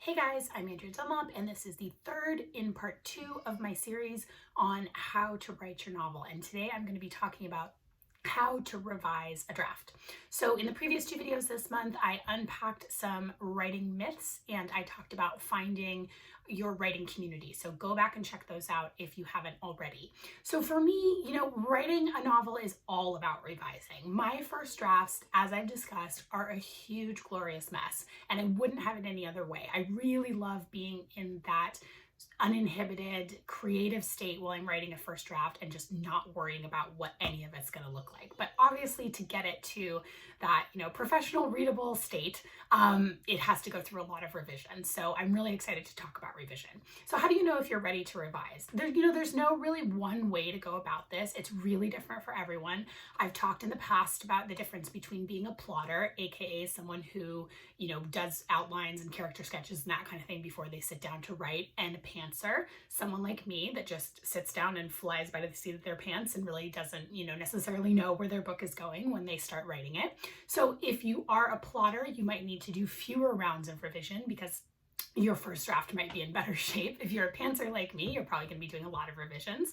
Hey guys, I'm alllll, and this is the third in part 2 of my series on how to write your novel. And today I'm going to be talking about how to revise a draft. So in the previous 2 videos this month, I unpacked some writing myths and I talked about finding your writing community. So go back and check those out if you haven't already. So for me, writing a novel is all about revising. My first drafts, as I've discussed, are a huge, glorious mess, and I wouldn't have it any other way. I really love being in that uninhibited creative state while I'm writing a first draft and just not worrying about what any of it's going to look like. But obviously to get it to that, professional readable state, it has to go through a lot of revision. So I'm really excited to talk about revision. So how do you know if you're ready to revise? There's no really one way to go about this. It's really different for everyone. I've talked in the past about the difference between being a plotter, aka someone who, does outlines and character sketches and that kind of thing before they sit down to write, and a pantser, someone like me that just sits down and flies by the seat of their pants and really doesn't, necessarily know where their book is going when they start writing it. So if you are a plotter, you might need to do fewer rounds of revision because your first draft might be in better shape. If you're a pantser like me, you're probably going to be doing a lot of revisions.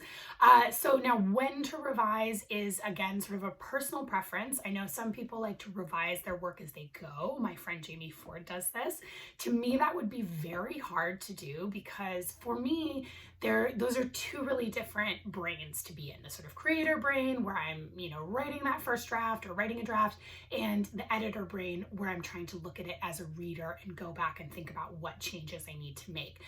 So now when to revise is, again, sort of a personal preference. I know some people like to revise their work as they go. My friend Jamie Ford does this. To me, that would be very hard to do because for me, those are two really different brains to be in. The sort of creator brain where I'm, writing that first draft or writing a draft, and the editor brain where I'm trying to look at it as a reader and go back and think about what changes I need to make.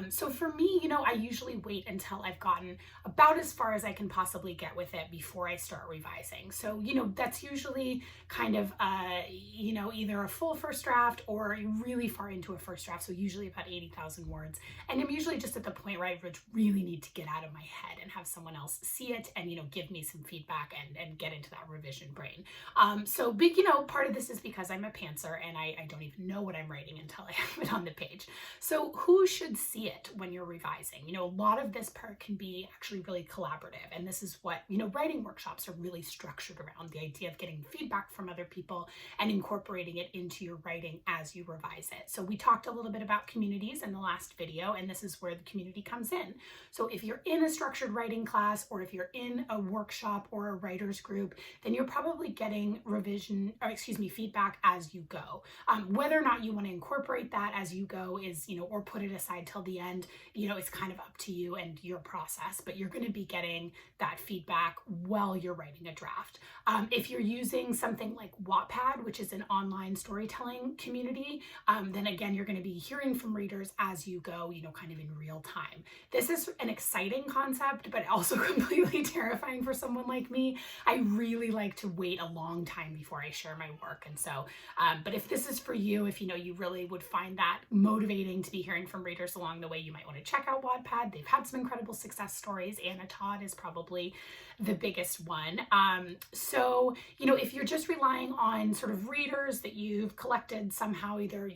So for me, I usually wait until I've gotten about as far as I can possibly get with it before I start revising. So, that's usually kind of, either a full first draft or really far into a first draft. So usually about 80,000 words. And I'm usually just at the point where I really need to get out of my head and have someone else see it and, give me some feedback and get into that revision brain. So big, part of this is because I'm a pantser and I don't even know what I'm writing until I have it on the page. So who should see it when you're revising? A lot of this part can be actually really collaborative. And this is what, writing workshops are really structured around, the idea of getting feedback from other people and incorporating it into your writing as you revise it. So we talked a little bit about communities in the last video, and this is where the community comes in. So if you're in a structured writing class, or if you're in a workshop or a writer's group, then you're probably getting feedback as you go. Whether or not you want to incorporate that as you go is, or put it aside till the end, it's kind of up to you and your process, but you're going to be getting that feedback while you're writing a draft. If you're using something like Wattpad, which is an online storytelling community, then again, you're going to be hearing from readers as you go, kind of in real time. This is an exciting concept, but also completely terrifying for someone like me. I really like to wait a long time before I share my work. And so, but if this is for you, if you really would find that motivating to be hearing from readers along the way, you might want to check out Wattpad. They've had some incredible success stories. Anna Todd is probably the biggest one. So, if you're just relying on sort of readers that you've collected somehow, either,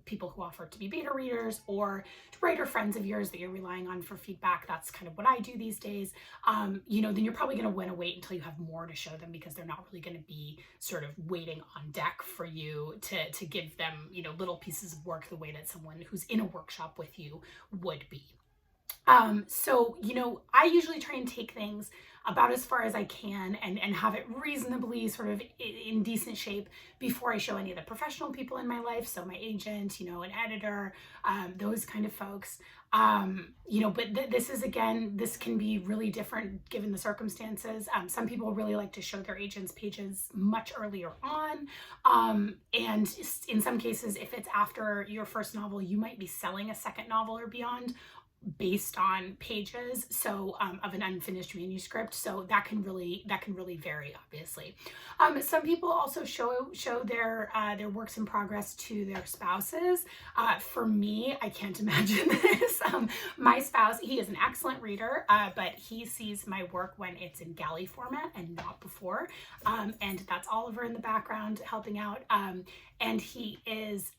people who offer to be beta readers or writer friends of yours that you're relying on for feedback, that's kind of what I do these days, then you're probably going to want to wait until you have more to show them because they're not really going to be sort of waiting on deck for you to give them, little pieces of work the way that someone who's in a workshop with you would be. So, I usually try and take things about as far as I can and have it reasonably sort of in decent shape before I show any of the professional people in my life. So my agent, an editor, those kind of folks. But this can be really different given the circumstances. Some people really like to show their agents pages much earlier on. And in some cases, if it's after your first novel, you might be selling a second novel or beyond based on pages, so of an unfinished manuscript. So that can really vary, obviously. Some people also show their works in progress to their spouses. For me, I can't imagine this. My spouse, he is an excellent reader, but he sees my work when it's in galley format and not before. And that's Oliver in the background helping out. And he is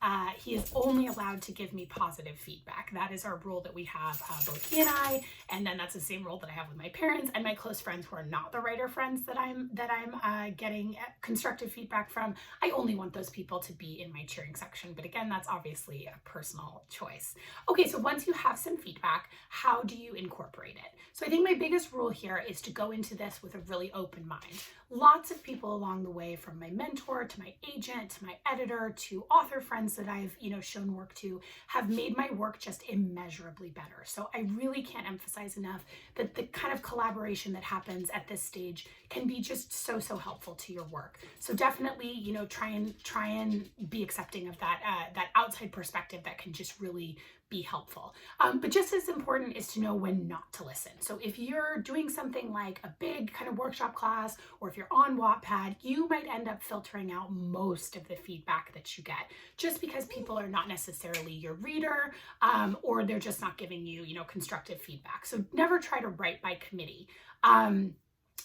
only allowed to give me positive feedback. That is our rule that we have have both he and I, and then that's the same role that I have with my parents and my close friends who are not the writer friends that I'm getting constructive feedback from. I only want those people to be in my cheering section, but again, that's obviously a personal choice. Okay, so once you have some feedback, how do you incorporate it? So I think my biggest rule here is to go into this with a really open mind. Lots of people along the way, from my mentor to my agent to my editor to author friends that I've shown work to, have made my work just immeasurably better. So I really can't emphasize enough that the kind of collaboration that happens at this stage can be just so helpful to your work. So definitely, try and be accepting of that outside perspective that can just really be helpful. But just as important is to know when not to listen. So if you're doing something like a big kind of workshop class, or if you're on Wattpad, you might end up filtering out most of the feedback that you get, just because people are not necessarily your reader, or they're just not giving you, constructive feedback. So never try to write by committee.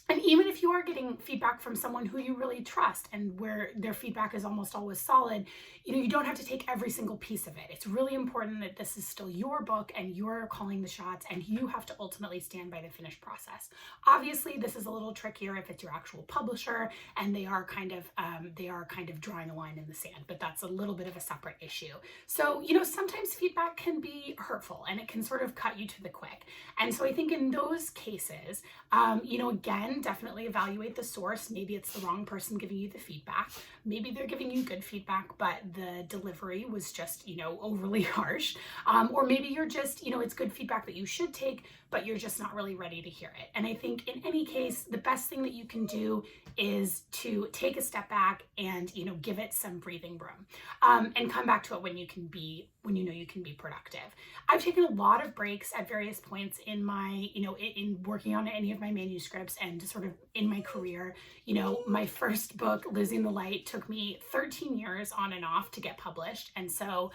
And even if you are getting feedback from someone who you really trust and where their feedback is almost always solid, you don't have to take every single piece of it. It's really important that this is still your book and you're calling the shots, and you have to ultimately stand by the finished process. Obviously, this is a little trickier if it's your actual publisher and they are kind of drawing a line in the sand, but that's a little bit of a separate issue. So, sometimes feedback can be hurtful and it can sort of cut you to the quick. And so I think in those cases, again, definitely evaluate the source. Maybe it's the wrong person giving you the feedback. Maybe they're giving you good feedback, but the delivery was just, overly harsh. Or maybe you're just, it's good feedback that you should take, but you're just not really ready to hear it. And I think in any case, the best thing that you can do is to take a step back and, give it some breathing room, and come back to it when you know you can be productive. I've taken a lot of breaks at various points in my, in working on any of my manuscripts and sort of in my career. My first book, Losing the Light, took me 13 years on and off to get published. And so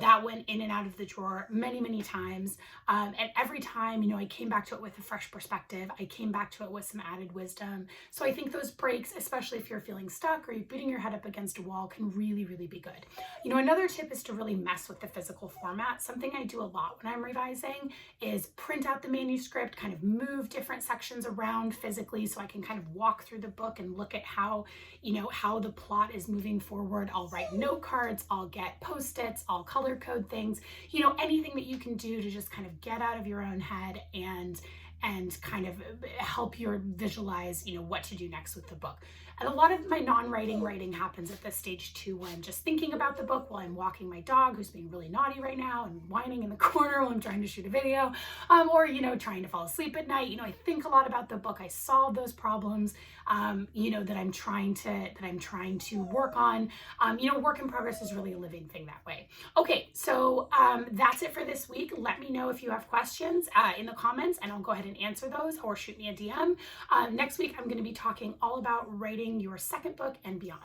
that went in and out of the drawer many times. And every time, I came back to it with a fresh perspective. I came back to it with some added wisdom. So I think those breaks, especially if you're feeling stuck or you're beating your head up against a wall, can really be good. Another tip is to really mess with the physical format. Something I do a lot when I'm revising is print out the manuscript, kind of move different sections around physically so I can kind of walk through the book and look at how the plot is moving forward. I'll write note cards, I'll get post-its, I'll color code things, anything that you can do to just kind of get out of your own head and kind of help you visualize, what to do next with the book. And a lot of my non-writing writing happens at this stage too, when I'm just thinking about the book while I'm walking my dog, who's being really naughty right now and whining in the corner while I'm trying to shoot a video, or, trying to fall asleep at night. I think a lot about the book. I solve those problems, that I'm trying to work on. Work in progress is really a living thing that way. Okay, so that's it for this week. Let me know if you have questions in the comments, and I'll go ahead and answer those, or shoot me a DM. Next week, I'm going to be talking all about writing your second book and beyond.